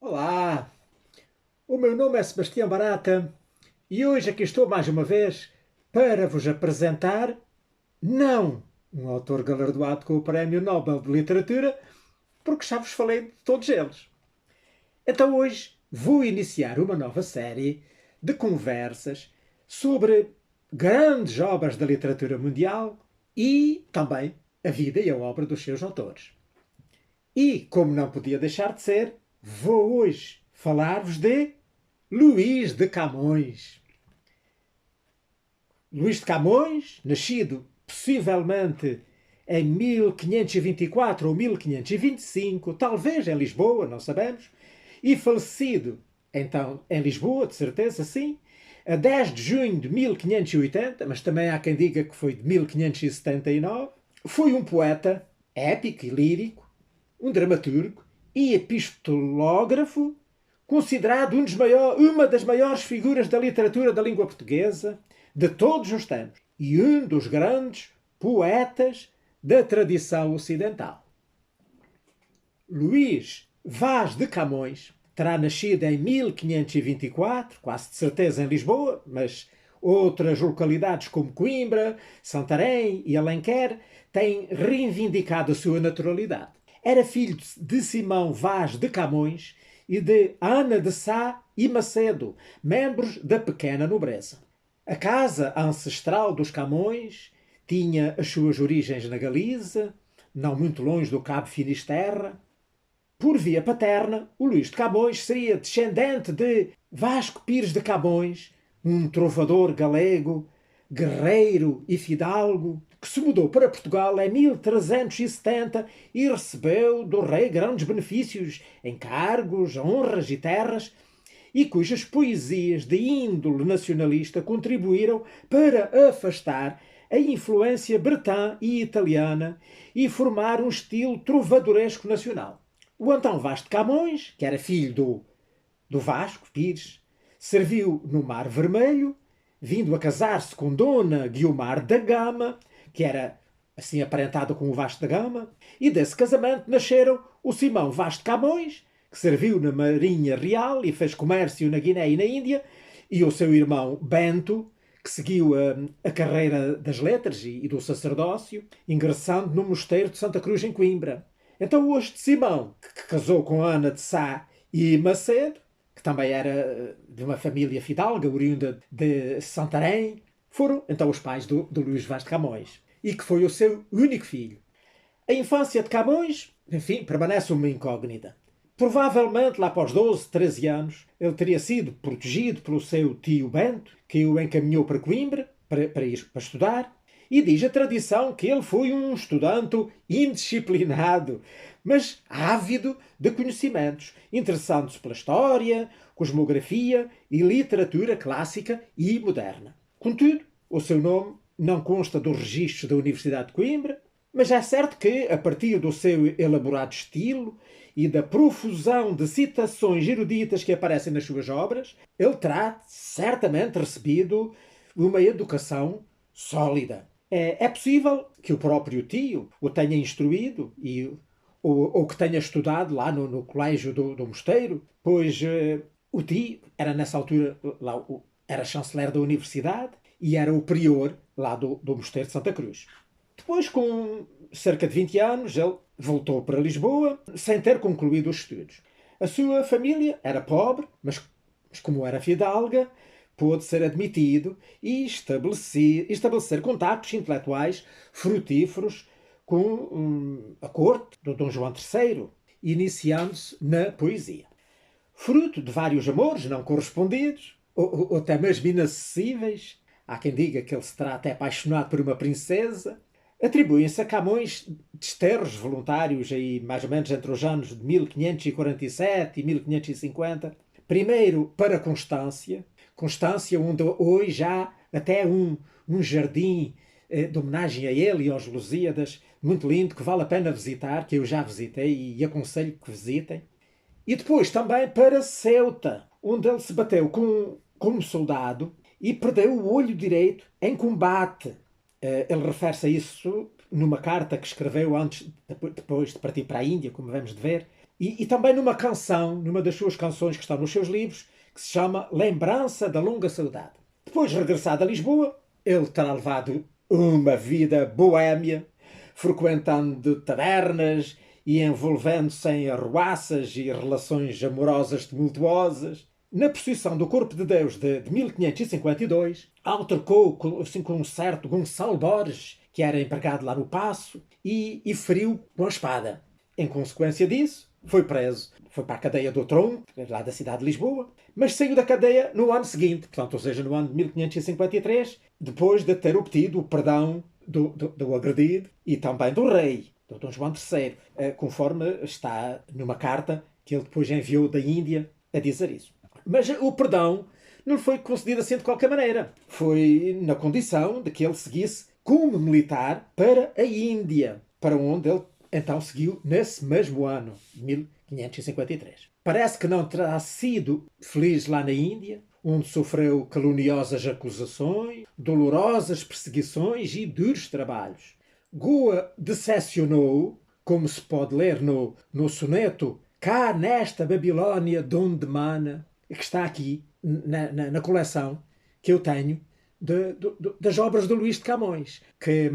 Olá, o meu nome é Sebastião Barata e hoje aqui estou mais uma vez para vos apresentar, não um autor galardoado com o Prémio Nobel de Literatura, porque já vos falei de todos eles. Então hoje vou iniciar uma nova série de conversas sobre grandes obras da literatura mundial e também a vida e a obra dos seus autores. E, como não podia deixar de ser, vou hoje falar-vos de Luís de Camões. Luís de Camões, nascido possivelmente em 1524 ou 1525, talvez em Lisboa, não sabemos, e falecido então em Lisboa, de certeza, sim, a 10 de junho de 1580, mas também há quem diga que foi de 1579, foi um poeta épico e lírico, um dramaturgo e epistológrafo, considerado uma das maiores figuras da literatura da língua portuguesa de todos os tempos e um dos grandes poetas da tradição ocidental. Luís Vaz de Camões terá nascido em 1524, quase de certeza em Lisboa, mas outras localidades como Coimbra, Santarém e Alenquer têm reivindicado a sua naturalidade. Era filho de Simão Vaz de Camões e de Ana de Sá e Macedo, membros da pequena nobreza. A casa ancestral dos Camões tinha as suas origens na Galiza, não muito longe do Cabo Finisterre. Por via paterna, o Luís de Camões seria descendente de Vasco Pires de Camões, um trovador galego, guerreiro e fidalgo, que se mudou para Portugal em 1370 e recebeu do rei grandes benefícios, encargos, honras e terras, e cujas poesias de índole nacionalista contribuíram para afastar a influência bretã e italiana e formar um estilo trovadoresco nacional. O Antão Vaz de Camões, que era filho do Vasco Pires, serviu no Mar Vermelho, vindo a casar-se com Dona Guiomar da Gama, que era assim aparentada com o Vasco da Gama, e desse casamento nasceram o Simão Vaz de Camões, que serviu na Marinha Real e fez comércio na Guiné e na Índia, e o seu irmão Bento, que seguiu a carreira das letras e do sacerdócio, ingressando no mosteiro de Santa Cruz em Coimbra. Então hoje de Simão, que casou com Ana de Sá e Macedo, que também era de uma família fidalga, oriunda de Santarém, foram então os pais do Luís Vaz de Camões, e que foi o seu único filho. A infância de Camões, enfim, permanece uma incógnita. Provavelmente, lá para os 12, 13 anos, ele teria sido protegido pelo seu tio Bento, que o encaminhou para Coimbra para ir para estudar, e diz a tradição que ele foi um estudante indisciplinado, mas ávido de conhecimentos, interessando-se pela história, cosmografia e literatura clássica e moderna. Contudo, o seu nome não consta dos registros da Universidade de Coimbra, mas é certo que, a partir do seu elaborado estilo e da profusão de citações eruditas que aparecem nas suas obras, ele terá certamente recebido uma educação sólida. É possível que o próprio tio o tenha instruído ou que tenha estudado lá no colégio do mosteiro, pois o tio era nessa altura lá, era chanceler da universidade e era o prior lá do mosteiro de Santa Cruz. Depois, com cerca de 20 anos, ele voltou para Lisboa sem ter concluído os estudos. A sua família era pobre, mas como era fidalga, pôde ser admitido e estabelecer contactos intelectuais frutíferos com a corte do Dom João III, iniciando-se na poesia. Fruto de vários amores não correspondidos, ou até mesmo inacessíveis, há quem diga que ele se terá até apaixonado por uma princesa, atribuem-se a Camões desterros voluntários aí mais ou menos entre os anos de 1547 e 1550, primeiro para Constância, onde hoje há até um jardim de homenagem a ele e aos Lusíadas, muito lindo, que vale a pena visitar, que eu já visitei e aconselho que visitem. E depois também para Ceuta, onde ele se bateu como soldado e perdeu o olho direito em combate. Ele refere-se a isso numa carta que escreveu depois de partir para a Índia, como vamos de ver, E também numa canção, numa das suas canções que estão nos seus livros, que se chama Lembrança da Longa Saudade. Depois, regressado a Lisboa, ele terá levado uma vida boémia, frequentando tabernas e envolvendo-se em arruaças e relações amorosas tumultuosas. Na procissão do Corpo de Deus de 1552, altercou assim, com um certo Gonçalo Borges, que era empregado lá no Paço, e feriu com a espada. Em consequência disso, foi preso. Foi para a cadeia do Tronco, lá da cidade de Lisboa, mas saiu da cadeia no ano seguinte, portanto, ou seja, no ano de 1553, depois de ter obtido o perdão do agredido e também do rei, do Dom João III, conforme está numa carta que ele depois enviou da Índia a dizer isso. Mas o perdão não foi concedido assim de qualquer maneira. Foi na condição de que ele seguisse como militar para a Índia, para onde ele então seguiu nesse mesmo ano, 1553. Parece que não terá sido feliz lá na Índia, onde sofreu caluniosas acusações, dolorosas perseguições e duros trabalhos. Goa decepcionou, como se pode ler no soneto Cá nesta Babilónia de onde mana, que está aqui na coleção que eu tenho das obras de Luís de Camões, que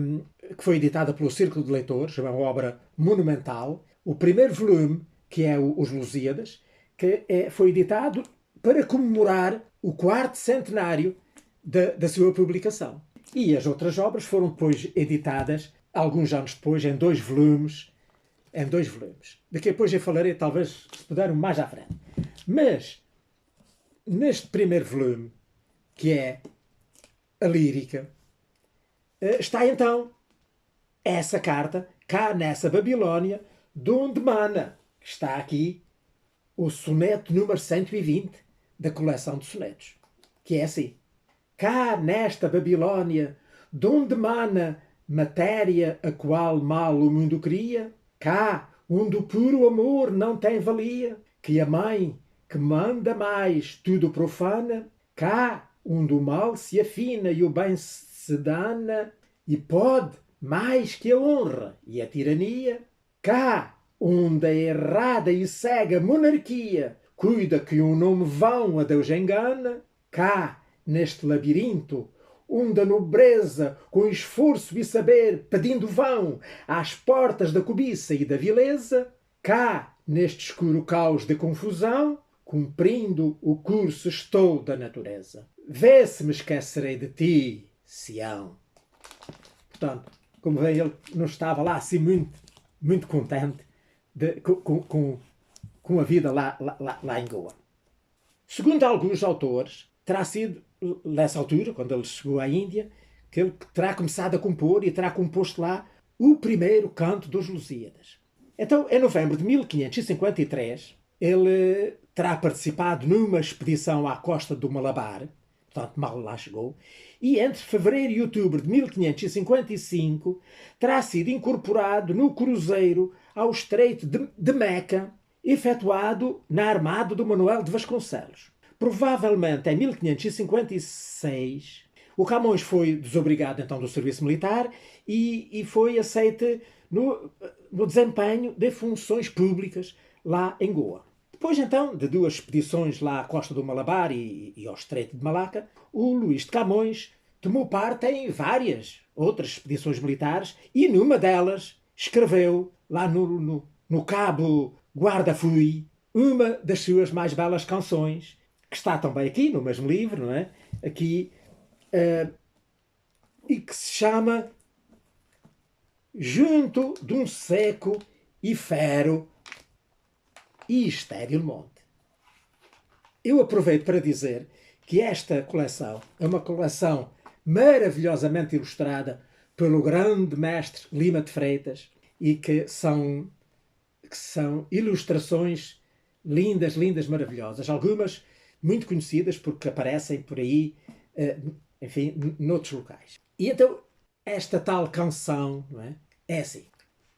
foi editada pelo Círculo de Leitores, é uma obra monumental. O primeiro volume, que é Os Lusíadas, que foi editado para comemorar o 4º centenário da sua publicação. E as outras obras foram depois editadas, alguns anos depois, em dois volumes. Daqui a depois eu falarei, talvez, se puder, mais à frente. Mas, neste primeiro volume, que é a lírica, está então essa carta, cá nessa Babilónia, de onde mana. Está aqui o soneto número 120 da coleção de sonetos, que é assim. Cá nesta Babilónia, de onde mana matéria a qual mal o mundo cria, cá onde o puro amor não tem valia, que a mãe que manda mais tudo profana, cá onde o mal se afina e o bem se dana, e pode mais que a honra e a tirania, cá onde a errada e cega monarquia cuida que um nome vão a Deus engana, cá neste labirinto onde a nobreza com esforço e saber pedindo vão às portas da cobiça e da vileza, cá neste escuro caos de confusão, cumprindo o curso estou da natureza. Vê se me esquecerei de ti, Sião. Portanto, como vê, ele não estava lá assim muito contente com a vida lá em Goa. Segundo alguns autores, terá sido nessa altura, quando ele chegou à Índia, que ele terá começado a compor e terá composto lá o primeiro canto dos Lusíadas. Então, em novembro de 1553, ele terá participado numa expedição à costa do Malabar, portanto, mal lá chegou, e entre fevereiro e outubro de 1555 terá sido incorporado no cruzeiro ao Estreito de Meca, efetuado na armada do Manuel de Vasconcelos. Provavelmente em 1556, o Camões foi desobrigado então do serviço militar e foi aceite no desempenho de funções públicas lá em Goa. Depois então de duas expedições lá à costa do Malabar e ao Estreito de Malaca, o Luís de Camões tomou parte em várias outras expedições militares e numa delas escreveu lá no Cabo Guarda-Fui uma das suas mais belas canções, que está também aqui no mesmo livro, não é? Aqui, e que se chama Junto de um seco e fero e estéril monte. Eu aproveito para dizer que esta coleção é uma coleção maravilhosamente ilustrada pelo grande mestre Lima de Freitas e que são ilustrações lindas, maravilhosas. Algumas muito conhecidas porque aparecem por aí, enfim, noutros locais. E então, esta tal canção, não é? É assim.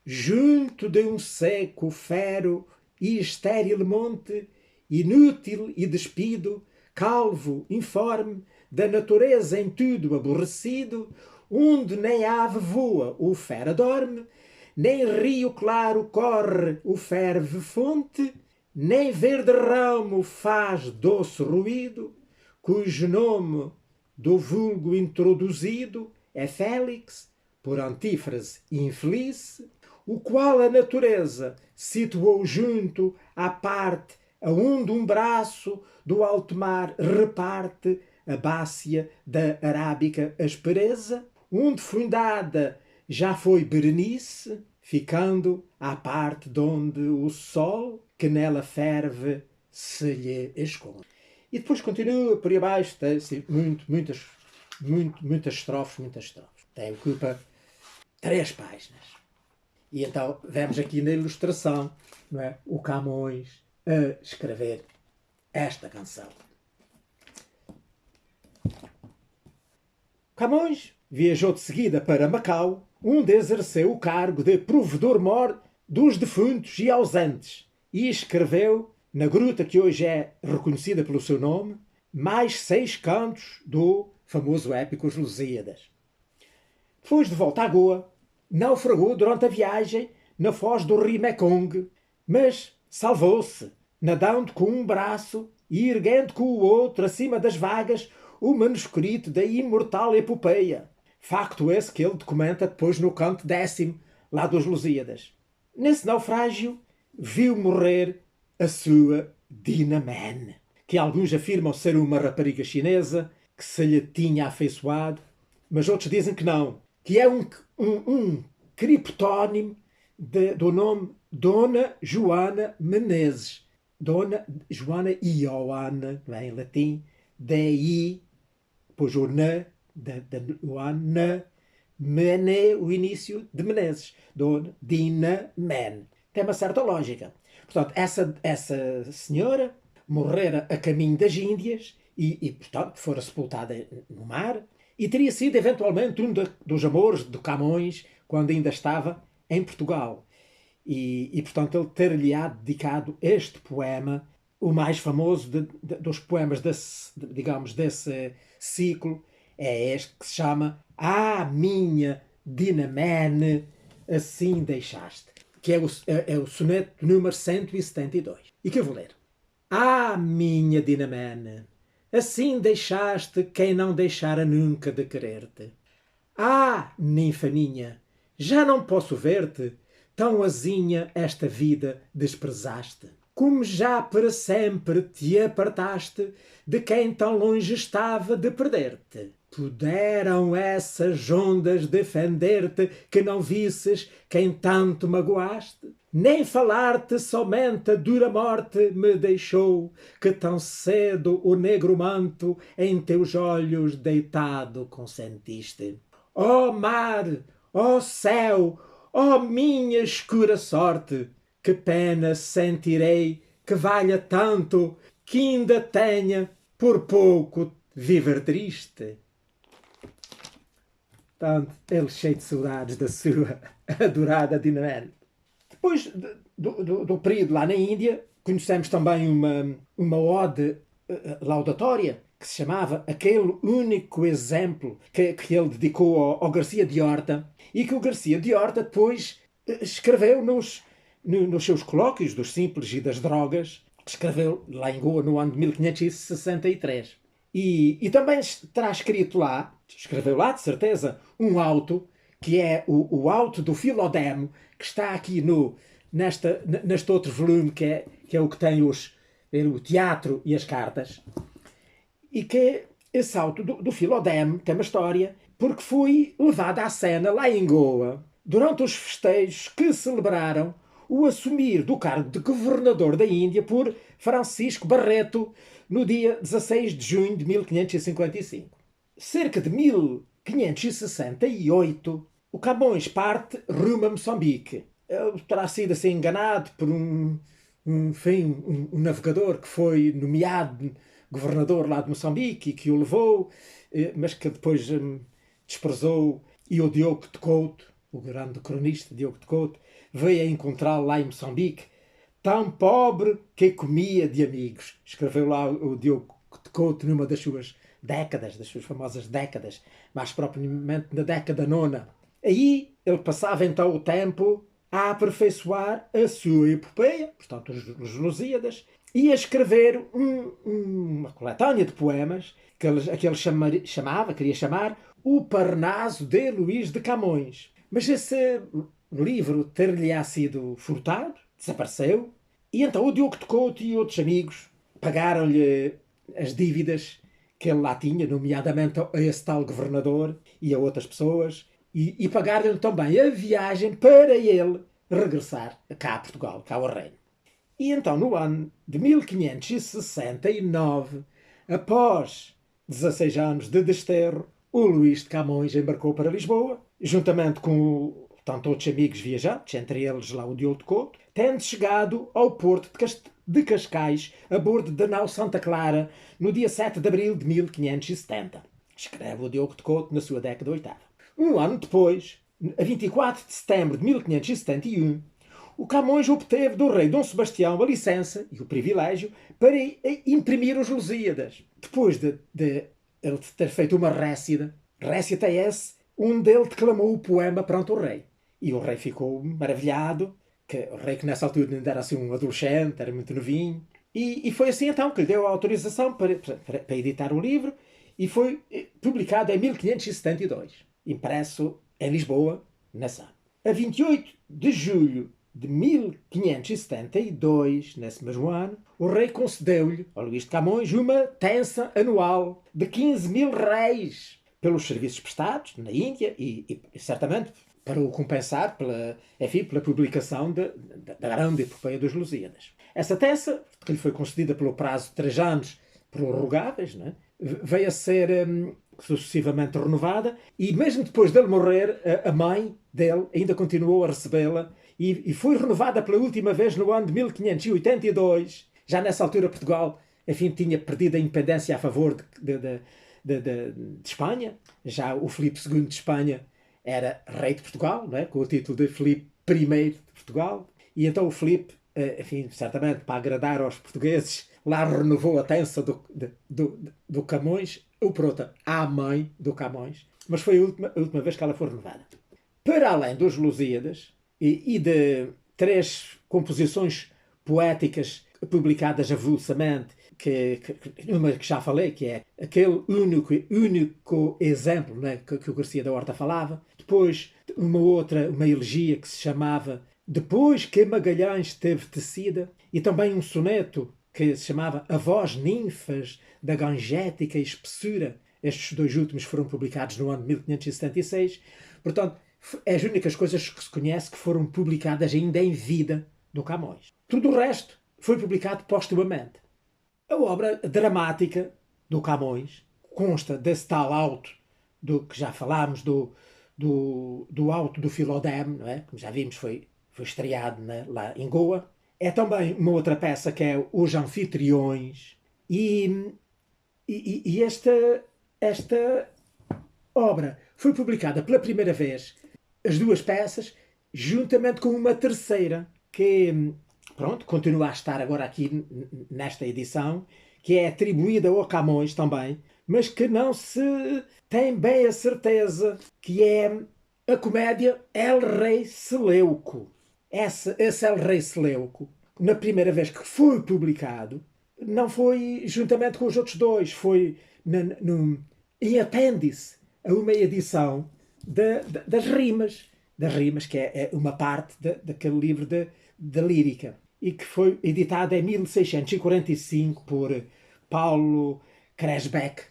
Junto de um seco, fero e estéril monte, inútil e despido, calvo, informe, da natureza em tudo aborrecido, onde nem a ave voa ou fera dorme, nem rio claro corre o ferve fonte, nem verde ramo faz doce ruído, cujo nome do vulgo introduzido é Félix, por antífrase infeliz, o qual a natureza situou junto à parte aonde um braço do alto mar reparte a bácia da arábica aspereza, onde fundada já foi Berenice, ficando à parte donde o sol que nela ferve se lhe esconde. E depois continua por aí abaixo, tem assim, muitas estrofes. Tem, ocupa 3 páginas. E então vemos aqui na ilustração, não é, o Camões a escrever esta canção. Camões viajou de seguida para Macau, onde exerceu o cargo de provedor-mor dos defuntos e ausentes, e escreveu, na gruta que hoje é reconhecida pelo seu nome, mais 6 cantos do famoso épico Os Lusíadas. Depois de volta à Goa, naufragou durante a viagem na foz do rio Mekong, mas salvou-se, nadando com um braço e erguendo com o outro acima das vagas o manuscrito da imortal epopeia. Facto esse que ele documenta depois no canto 10º, lá dos Lusíadas. Nesse naufrágio, viu morrer a sua Dinah-Man, que alguns afirmam ser uma rapariga chinesa que se lhe tinha afeiçoado, mas outros dizem que não, que é um criptónimo do nome Dona Joana Menezes. Dona Joana Ioana, em latim, D-I, depois o N, da Joana, Mene, o início de Menezes. Dona Dinah-Man. Tem uma certa lógica. Portanto, essa senhora morrera a caminho das Índias e portanto, fora sepultada no mar, e teria sido eventualmente um dos amores de Camões quando ainda estava em Portugal. E portanto, ele ter-lhe-á dedicado este poema, o mais famoso dos poemas desse ciclo, é este que se chama Ah, minha Dinah-Man, assim deixaste, que é o soneto número 172. E que eu vou ler. Ah, minha Dinah-Man, assim deixaste quem não deixara nunca de querer-te. Ah, ninfa minha, já não posso ver-te, tão azinha esta vida desprezaste. Como já para sempre te apartaste de quem tão longe estava de perder-te. Puderam essas ondas defender-te que não visses quem tanto magoaste? Nem falar-te somente a dura morte me deixou, que tão cedo o negro manto em teus olhos deitado consentiste. Ó mar, ó céu, ó minha escura sorte, que pena sentirei que valha tanto que ainda tenha por pouco viver triste. Portanto, ele cheio de saudades da sua adorada Dinah-Man. Depois do período lá na Índia, conhecemos também uma ode laudatória que se chamava Aquele Único Exemplo, que ele dedicou ao Garcia de Horta, e que o Garcia de Horta depois escreveu nos seus colóquios dos simples e das drogas, que escreveu lá em Goa no ano de 1563. E também terá escrito lá, escreveu lá de certeza, um auto, que é o auto do Filodemo, que está aqui neste outro volume, que é o que tem o teatro e as cartas. E que esse auto do Filodemo tem uma história, porque foi levado à cena lá em Goa, durante os festejos que celebraram o assumir do cargo de governador da Índia por Francisco Barreto no dia 16 de junho de 1555. Cerca de 1568, o Camões parte rumo a Moçambique. Ele terá sido assim enganado por um navegador que foi nomeado governador lá de Moçambique e que o levou, mas que depois desprezou, e o Diogo de Couto, o grande cronista Diogo de Couto, veio a encontrá-lo lá em Moçambique, tão pobre que comia de amigos. Escreveu lá o Diogo de Couto numa das suas décadas, das suas famosas décadas, mais propriamente na década nona. Aí ele passava então o tempo a aperfeiçoar a sua epopeia, portanto os Lusíadas, e a escrever uma coletânea de poemas que ele queria chamar O Parnaso de Luís de Camões. Mas esse livro ter-lhe-á sido furtado, desapareceu, e então o Diogo de Couto e outros amigos pagaram-lhe as dívidas que ele lá tinha, nomeadamente a esse tal governador e a outras pessoas, e pagaram-lhe também a viagem para ele regressar cá a Portugal, cá ao Reino. E então, no ano de 1569, após 16 anos de desterro, o Luís de Camões embarcou para Lisboa, juntamente com tanto outros amigos viajantes, entre eles lá o Diogo de Couto, tendo chegado ao porto de Cascais, a bordo da nau Santa Clara, no dia 7 de abril de 1570. Escreve o Diogo de Couto na sua década oitava. Um ano depois, a 24 de setembro de 1571, o Camões obteve do rei Dom Sebastião a licença e o privilégio para imprimir os Lusíadas. Depois de ele ter feito uma récita é esse, onde ele declamou o poema perante o rei. E o rei ficou maravilhado, o rei que nessa altura ainda era assim um adolescente, era muito novinho. E foi assim então que lhe deu a autorização para editar o livro, e foi publicado em 1572, impresso em Lisboa, na Sé. A 28 de julho de 1572, nesse mesmo ano, o rei concedeu-lhe, ao Luís de Camões, uma tensa anual de 15 mil réis pelos serviços prestados na Índia e certamente para o compensar pela publicação da grande epopeia dos Lusíadas. Essa tensa, que lhe foi concedida pelo prazo de 3 anos prorrogáveis, né, veio a ser sucessivamente renovada, e mesmo depois dele morrer, a mãe dele ainda continuou a recebê-la, e foi renovada pela última vez no ano de 1582. Já nessa altura Portugal, enfim, tinha perdido a independência a favor de Espanha. Já o Filipe II de Espanha era rei de Portugal, não é? Com o título de Filipe I de Portugal, e então o Filipe, enfim, certamente para agradar aos portugueses, lá renovou a tensa do Camões, ou pronto, à mãe do Camões, mas foi a última vez que ela foi renovada. Para além dos Lusíadas e de 3 composições poéticas publicadas avulsamente, uma que já falei, que é aquele único exemplo, né, que o Garcia da Horta falava. Depois uma elegia que se chamava Depois que Magalhães teve tecida, e também um soneto que se chamava A Vós Ninfas da Gangética Espessura. Estes 2 últimos foram publicados no ano de 1576. Portanto, é as únicas coisas que se conhece que foram publicadas ainda em vida do Camões. Tudo o resto foi publicado póstumamente. A obra dramática do Camões consta desse tal auto do que já falámos, do auto do Philodème, não é? Como já vimos, foi estreado, né, lá em Goa. É também uma outra peça que é Os Anfitriões. E esta obra foi publicada pela primeira vez, as 2 peças, juntamente com uma terceira, que pronto, continua a estar agora aqui nesta edição, que é atribuída ao Camões também, mas que não se tem bem a certeza, que é a comédia El Rei Seleuco. Esse El Rei Seleuco, na primeira vez que foi publicado, não foi juntamente com os outros 2, foi em apêndice a uma edição das rimas, que é uma parte daquele livro da lírica, e que foi editada em 1645 por Paulo Kresbeck,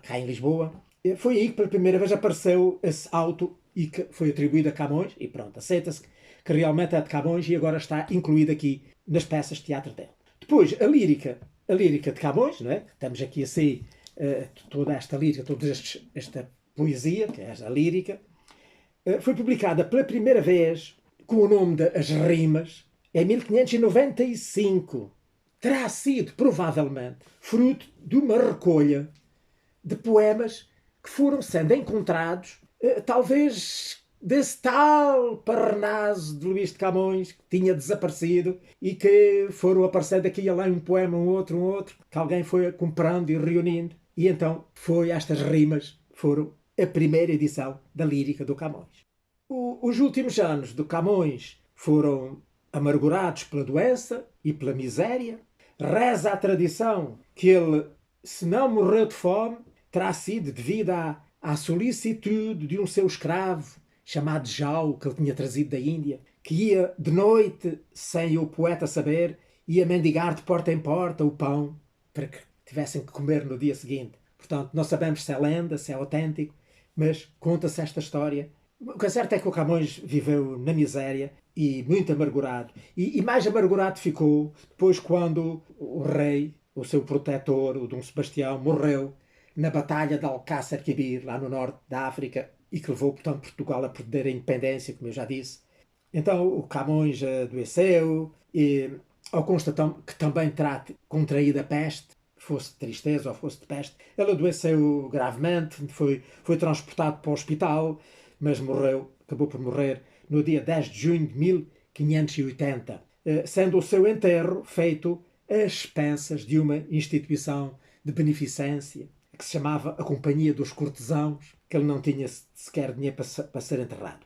cá em Lisboa. Foi aí que pela primeira vez apareceu esse auto e que foi atribuído a Camões, e pronto, aceita-se que realmente é de Camões e agora está incluído aqui nas peças de teatro dele. Depois, a lírica de Camões, não é? Temos aqui assim toda esta lírica, toda esta poesia, que é a lírica, foi publicada pela primeira vez com o nome de As Rimas em 1595. Terá sido, provavelmente, fruto de uma recolha de poemas que foram sendo encontrados, talvez desse tal Parnaso de Luís de Camões, que tinha desaparecido, e que foram aparecendo aqui e lá um poema, um outro, que alguém foi comprando e reunindo. E então estas rimas foram a primeira edição da lírica do Camões. Os últimos anos do Camões foram amargurados pela doença e pela miséria. Reza a tradição que ele, se não morreu de fome, terá sido devido à solicitude de um seu escravo, chamado Jau, que ele tinha trazido da Índia, que ia de noite, sem o poeta saber, ia mendigar de porta em porta o pão para que tivessem que comer no dia seguinte. Portanto, não sabemos se é lenda, se é autêntico, mas conta-se esta história. O que é certo é que o Camões viveu na miséria e muito amargurado. E mais amargurado ficou depois quando o rei, o seu protetor, o Dom Sebastião, morreu na Batalha de Alcácer Quibir, lá no norte da África, e que levou, portanto, Portugal a perder a independência, como eu já disse. Então o Camões adoeceu e, ao constatar que também terá contraído a peste, fosse de tristeza ou fosse de peste, ele adoeceu gravemente, foi transportado para o hospital, mas morreu, acabou por morrer no dia 10 de junho de 1580, sendo o seu enterro feito às expensas de uma instituição de beneficência que se chamava a Companhia dos Cortesãos, que ele não tinha sequer dinheiro para ser enterrado.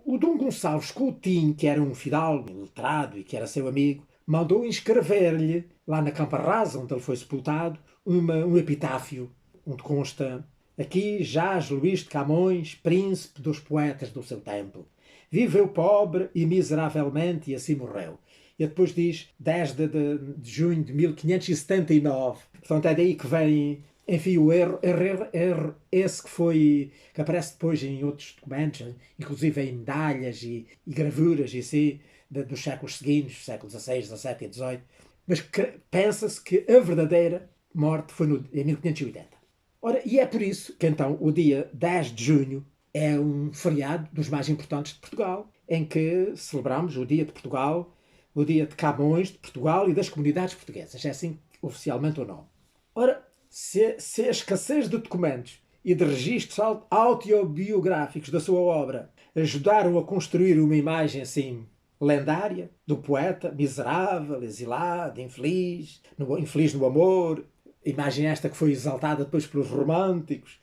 O Dom Gonçalves Coutinho, que era um fidalgo, letrado e que era seu amigo, mandou inscrever-lhe, lá na Campa Rasa, onde ele foi sepultado, um epitáfio, onde consta: aqui jaz Luís de Camões, príncipe dos poetas do seu tempo. Viveu pobre e miseravelmente e assim morreu. E depois diz 10 de junho de 1579. Portanto, é daí que vem, enfim, o erro esse que aparece depois em outros documentos, inclusive em medalhas e gravuras e assim, dos séculos seguintes, séculos XVI, XVII e XVIII. Mas pensa-se que a verdadeira morte foi em 1580. Ora, e é por isso que então o dia 10 de junho é um feriado dos mais importantes de Portugal, em que celebramos o dia de Portugal, o dia de Camões de Portugal e das comunidades portuguesas. É assim oficialmente o nome. Ora, se a escassez de documentos e de registros autobiográficos da sua obra ajudaram a construir uma imagem assim lendária do poeta miserável, exilado, infeliz no amor, imagem esta que foi exaltada depois pelos românticos.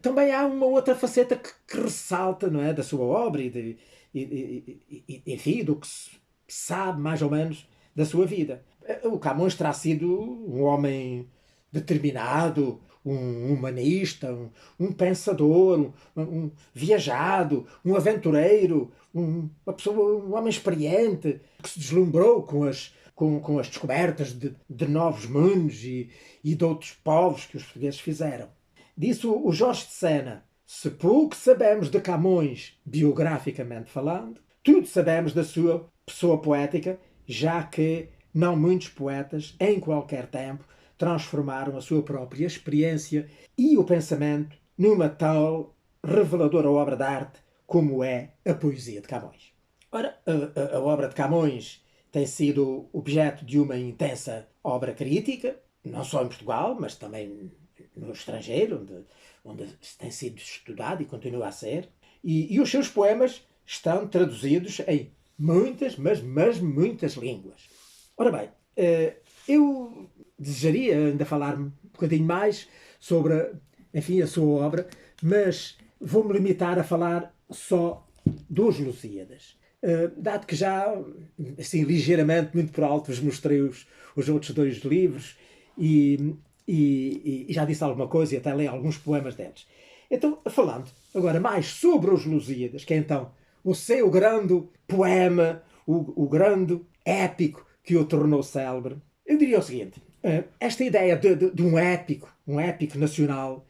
Também há uma outra faceta que ressalta, não é, da sua obra enfim, do que se sabe mais ou menos da sua vida. O Camões terá sido um homem determinado, um humanista, um pensador, um viajado, um aventureiro, um homem experiente, que se deslumbrou com as descobertas de novos mundos e de outros povos que os portugueses fizeram. Disse o Jorge de Sena: se pouco sabemos de Camões, biograficamente falando, tudo sabemos da sua pessoa poética, já que não muitos poetas, em qualquer tempo, transformaram a sua própria experiência e o pensamento numa tal reveladora obra de arte como é a poesia de Camões. Ora, a obra de Camões tem sido objeto de uma intensa obra crítica, não só em Portugal, mas também no estrangeiro, onde tem sido estudado e continua a ser. E os seus poemas estão traduzidos em muitas, mas muitas línguas. Ora bem, eu desejaria ainda falar um bocadinho mais sobre, enfim, a sua obra, mas vou-me limitar a falar só dos Lusíadas. Dado que já, assim, ligeiramente, muito por alto, vos mostrei os outros dois livros e já disse alguma coisa e até li alguns poemas deles. Então, falando agora mais sobre os Lusíadas, que é então o seu grande poema, o grande épico que o tornou célebre, eu diria o seguinte: esta ideia de um épico nacional,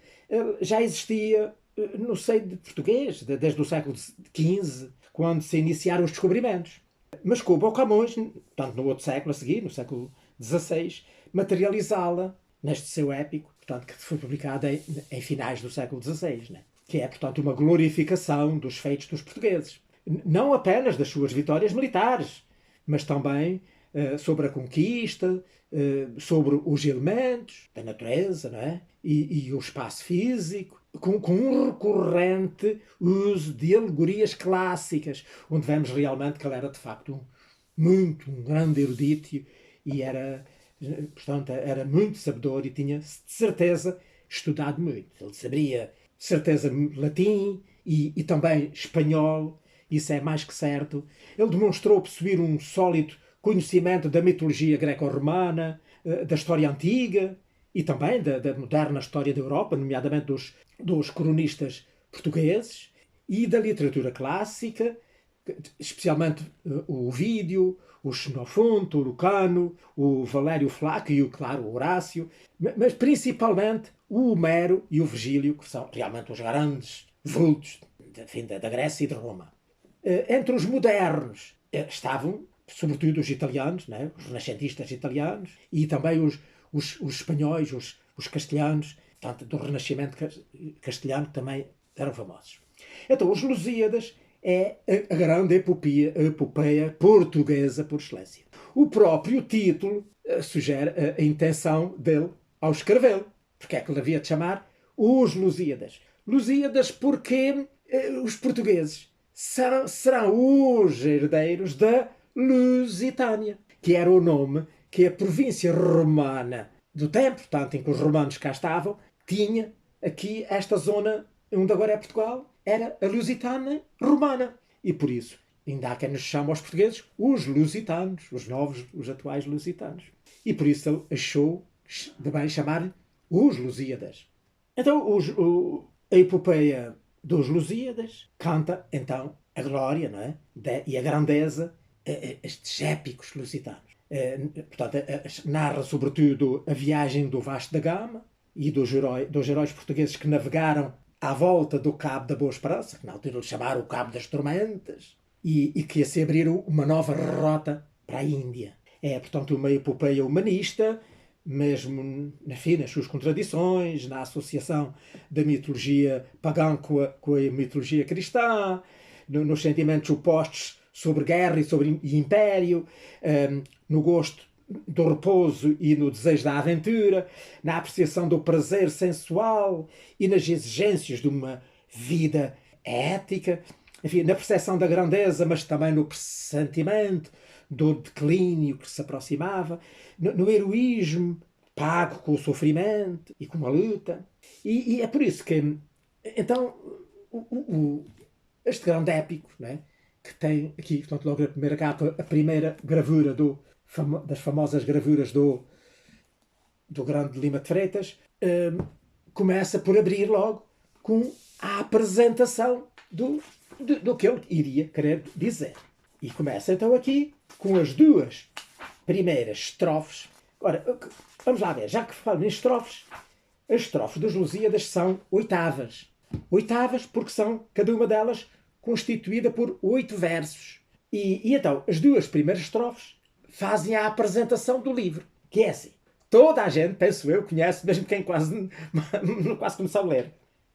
já existia no seio de português, desde o século XV, quando se iniciaram os descobrimentos. Mas coube ao Camões, tanto no outro século a seguir, no século XVI, materializá-la neste seu épico, portanto, que foi publicado em finais do século XVI, né? Que é, portanto, uma glorificação dos feitos dos portugueses. Não apenas das suas vitórias militares, mas também sobre a conquista, sobre os elementos da natureza, não é? E o espaço físico, com um recorrente uso de alegorias clássicas, onde vemos realmente que ele era, de facto, um grande erudito e era, portanto, era muito sabedor e tinha, de certeza, estudado muito. Ele sabia, de certeza, latim e também espanhol isso é mais que certo. Ele demonstrou possuir um sólido conhecimento da mitologia greco-romana, da história antiga e também da moderna história da Europa, nomeadamente dos cronistas portugueses e da literatura clássica, especialmente o Ovídio, o Xenofonte, o Lucano, o Valério Flaco e, claro, o Horácio, mas principalmente o Homero e o Virgílio, que são realmente os grandes vultos da Grécia e de Roma. Entre os modernos estavam, sobretudo, os italianos, né? Os renascentistas italianos, e também os espanhóis, os castelhanos, tanto do Renascimento castelhano, que também eram famosos. Então, os Lusíadas é a grande epopeia portuguesa por excelência. O próprio título sugere a intenção dele ao escrevê-lo. Porque é que ele havia de chamar os Lusíadas? Lusíadas porque os portugueses serão os herdeiros da Lusitânia, que era o nome que a província romana do tempo, tanto em que os romanos cá estavam, tinha aqui esta zona onde agora é Portugal, era a Lusitânia romana. E por isso, ainda há quem nos chama aos portugueses os lusitanos, os atuais lusitanos. E por isso ele achou de bem chamar-lhe os Lusíadas. Então, a epopeia dos Lusíadas canta, então, a glória, não é? E a grandeza, estes épicos lusitanos. Portanto, narra sobretudo a viagem do Vasco da Gama e dos heróis portugueses que navegaram à volta do Cabo da Boa Esperança, que na altura lhe chamaram o Cabo das Tormentas, e que ia se abrir uma nova rota para a Índia. É, portanto, uma epopeia humanista, mesmo, enfim, nas suas contradições, na associação da mitologia pagã com a mitologia cristã, nos sentimentos opostos sobre guerra e sobre império, no gosto do repouso e no desejo da aventura, na apreciação do prazer sensual e nas exigências de uma vida ética, enfim, na percepção da grandeza, mas também no pressentimento do declínio que se aproximava, no heroísmo pago com o sofrimento e com a luta. E é por isso que, então, este grande épico, né, que tem aqui, portanto, logo na primeira capa, a primeira gravura das famosas gravuras do grande Lima de Freitas, começa por abrir logo com a apresentação do que ele iria querer dizer. E começa então aqui com as duas primeiras estrofes. Ora, vamos lá ver, já que falo em estrofes, as estrofes dos Lusíadas são oitavas. Oitavas porque são, cada uma delas, constituída por 8 versos. E então, as duas primeiras estrofes fazem a apresentação do livro, que é assim. Toda a gente, penso eu, conhece, mesmo quem quase começou a ler.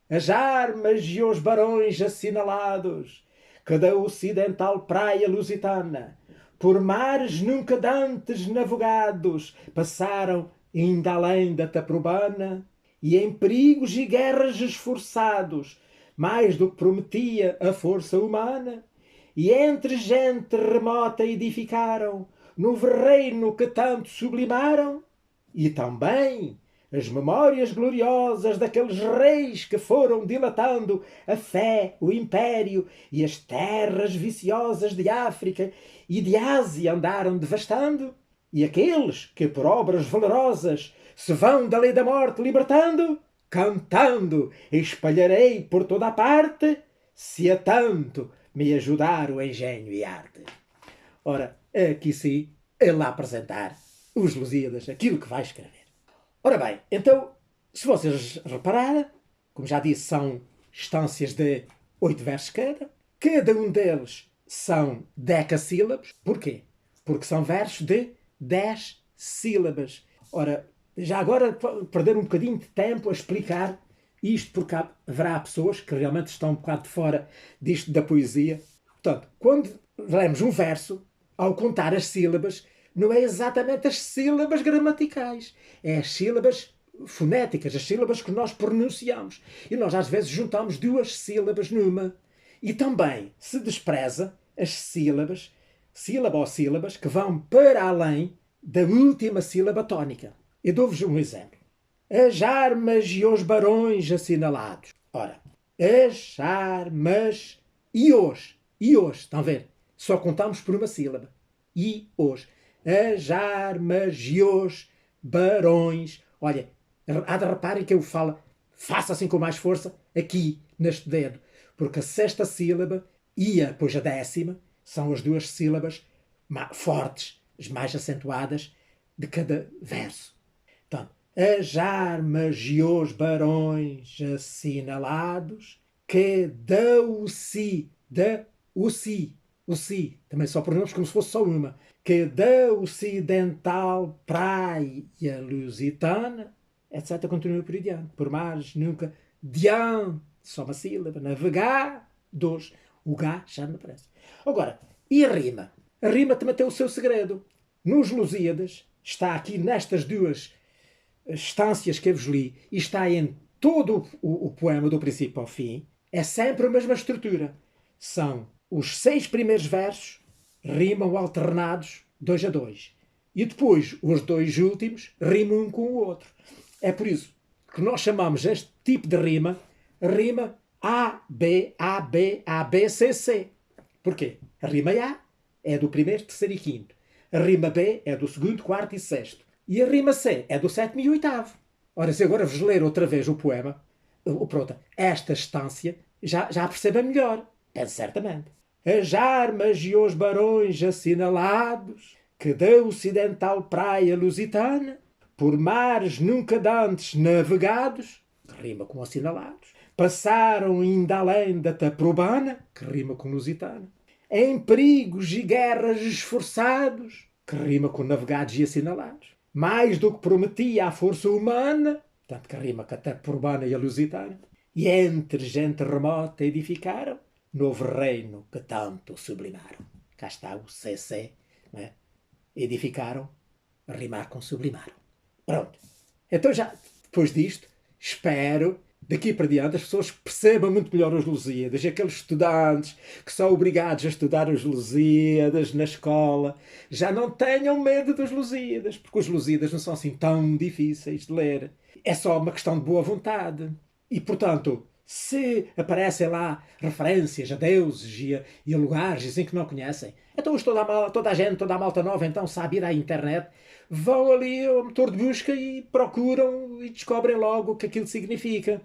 As armas e os barões assinalados, cada ocidental praia lusitana, por mares nunca dantes navegados, passaram ainda além da Taprobana, e em perigos e guerras esforçados, mais do que prometia a força humana, e entre gente remota edificaram, novo reino que tanto sublimaram, e também as memórias gloriosas daqueles reis que foram dilatando a fé, o império e as terras viciosas de África e de Ásia andaram devastando, e aqueles que por obras valerosas se vão da lei da morte libertando, cantando espalharei por toda a parte, se a tanto me ajudar o engenho e arte. Ora, aqui sim, ele a apresentar os Lusíadas, aquilo que vai escrever. Ora bem, então, se vocês repararem, como já disse, são estâncias de 8 versos cada um deles são decassílabos. Porquê? Porque são versos de 10 sílabas. Ora, já agora perder um bocadinho de tempo a explicar isto, porque haverá pessoas que realmente estão um bocado de fora disto da poesia. Portanto, quando lemos um verso, ao contar as sílabas, não é exatamente as sílabas gramaticais, é as sílabas fonéticas, as sílabas que nós pronunciamos. E nós às vezes juntamos 2 sílabas numa. E também se despreza as sílabas, sílaba ou sílabas, que vão para além da última sílaba tónica. Eu dou-vos um exemplo. As armas e os barões assinalados. Ora, as armas e os. E hoje, estão a ver? Só contamos por uma sílaba. E hoje. As armas e os barões. Olha, há de reparem que eu falo, faço assim com mais força, aqui, neste dedo. Porque a sexta sílaba e depois a décima são as duas sílabas fortes, as mais acentuadas de cada verso. Então, as armas e os barões assinalados que o si, também só pronunciamos como se fosse só uma, que da ocidental praia lusitana, etc. Continua por diante, por mares, nunca, diante, só uma sílaba, navegar, dois, o gá já não aparece. Agora, e a rima? A rima também tem o seu segredo. Nos Lusíadas, está aqui nestas duas estâncias que eu vos li, e está em todo o poema, do princípio ao fim, é sempre a mesma estrutura. São os 6 primeiros versos, rimam alternados 2 a 2. E depois, os 2 últimos, rimam um com o outro. É por isso que nós chamamos este tipo de rima A, B, A, B, A, B, C, C. Porquê? A rima A é do primeiro, terceiro e quinto. A rima B é do segundo, quarto e sexto. E a rima C é do sétimo e oitavo. Ora, se agora vos ler outra vez o poema, pronto, esta estância já perceba melhor. Penso certamente. As armas e os barões assinalados que da ocidental praia lusitana, por mares nunca dantes navegados, que rima com assinalados, passaram ainda além da Taprobana, que rima com lusitana, em perigos e guerras esforçados, que rima com navegados e assinalados, mais do que prometia a força humana, tanto que rima com a Taprobana e a lusitana, e entre gente remota edificaram novo reino que tanto sublimaram. Cá está o CC, não é? Edificaram, rimar com sublimaram. Pronto. Então já, depois disto, espero, daqui para diante, as pessoas percebam muito melhor os Lusíadas. Aqueles estudantes que são obrigados a estudar os Lusíadas na escola, já não tenham medo dos Lusíadas, porque os Lusíadas não são assim tão difíceis de ler. É só uma questão de boa vontade. E, portanto, se aparecem lá referências a deuses e a lugares assim que não conhecem, então toda a gente, toda a malta nova, então sabe ir à internet, vão ali ao motor de busca e procuram e descobrem logo o que aquilo significa.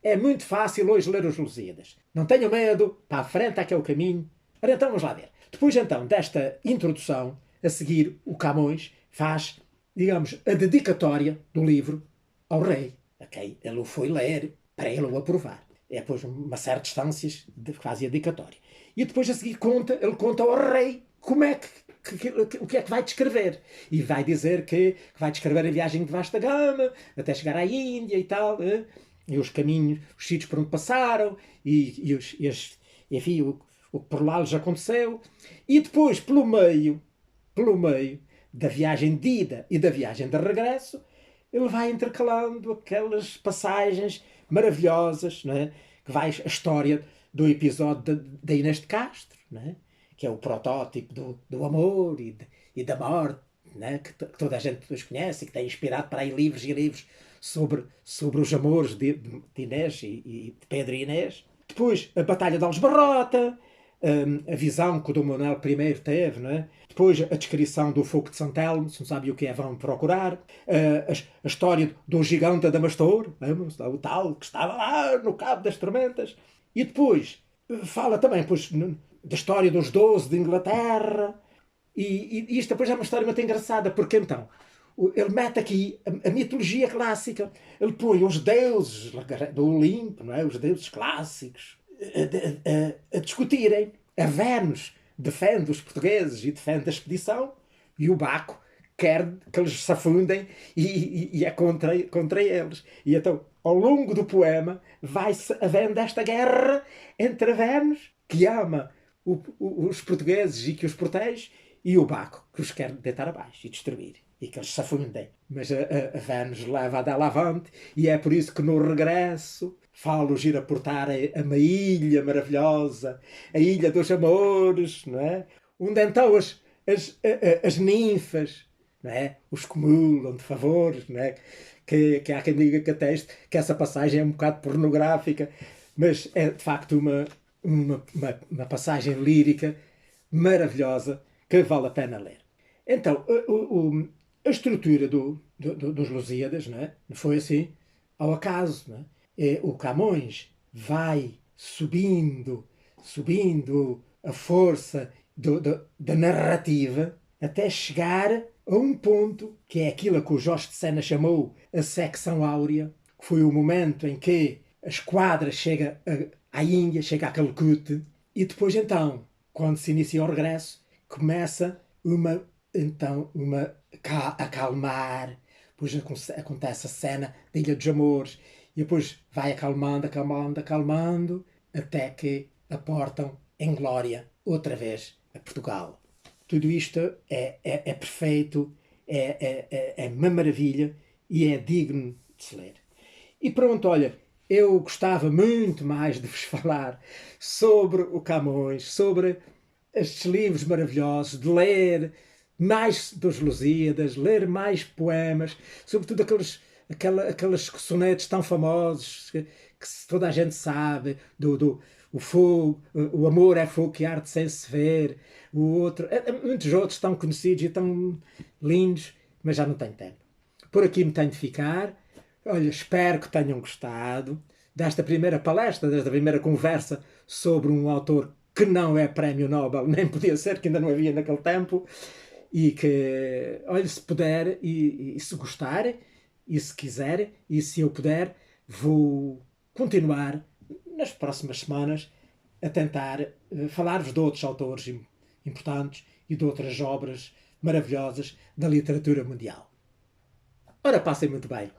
É muito fácil hoje ler os Lusíadas. Não tenham medo, para a frente aquele caminho. Ora, então vamos lá ver. Depois então desta introdução, a seguir o Camões faz, digamos, a dedicatória do livro ao rei. Okay? Ele o foi ler para ele o aprovar. É depois uma série de instâncias de quase a dedicatória. E depois a seguir ele conta ao rei como é o que é que vai descrever. E vai dizer que vai descrever a viagem de vasta gama, até chegar à Índia e tal, e os caminhos, os sítios por onde passaram, enfim, o que por lá lhes aconteceu. E depois, pelo meio da viagem de ida e da viagem de regresso, ele vai intercalando aquelas passagens maravilhosas, não é? Que vai a história do episódio da Inês de Castro, não é? Que é o protótipo do amor e da morte, não é? Que toda a gente depois conhece e que tem inspirado para aí livros e livros sobre os amores de Inês e de Pedro e Inês. Depois a Batalha de Aljubarrota, a visão que o Dom Manuel I teve, não é? Depois a descrição do fogo de Santelmo, se não sabem o que é, vão procurar. A história do gigante Adamastor, o tal que estava lá no Cabo das Tormentas. E depois fala também da história dos 12 de Inglaterra. E isto depois é uma história muito engraçada, porque então ele mete aqui a mitologia clássica. Ele põe os deuses do Olimpo, não é? Os deuses clássicos, a discutirem. A Vênus defende os portugueses e defende a expedição, e o Baco quer que eles se afundem e é contra eles. E então, ao longo do poema, vai-se havendo esta guerra entre a Vênus, que ama os portugueses e que os protege, e o Baco, que os quer deitar abaixo e destruir, e que eles se afundem. Mas a Vênus leva a dela avante, e é por isso que no regresso falo-os ir a portar a uma ilha maravilhosa, a Ilha dos Amores, não é? Onde então as ninfas, não é? Os cumulam de favores, não é? Que há quem diga que essa passagem é um bocado pornográfica, mas é de facto uma passagem lírica maravilhosa que vale a pena ler. Então, a estrutura dos Lusíadas, não é? Não foi assim ao acaso. Não é? O Camões vai subindo a força da narrativa até chegar a um ponto que é aquilo que o Jorge de Sena chamou a secção áurea, que foi o momento em que a esquadra chega à Índia, chega a Calcute, e depois então, quando se inicia o regresso, começa uma acalmar, depois acontece a cena da Ilha dos Amores, e depois vai acalmando, até que aportam em glória outra vez a Portugal. Tudo isto é perfeito, é uma maravilha e é digno de se ler. E pronto, olha, eu gostava muito mais de vos falar sobre o Camões, sobre estes livros maravilhosos, de ler mais dos Lusíadas, ler mais poemas, sobretudo aqueles sonetos tão famosos que toda a gente sabe, o fogo, o amor é fogo que arde sem se ver, o outro, muitos outros tão conhecidos e tão lindos, mas já não tenho tempo. Por aqui me tenho de ficar. Olha, espero que tenham gostado desta primeira palestra, desta primeira conversa sobre um autor que não é prémio Nobel, nem podia ser, que ainda não havia naquele tempo, e que, olha, se puder e se gostar, e se quiser, e se eu puder, vou continuar nas próximas semanas a tentar falar-vos de outros autores importantes e de outras obras maravilhosas da literatura mundial. Ora, passem muito bem.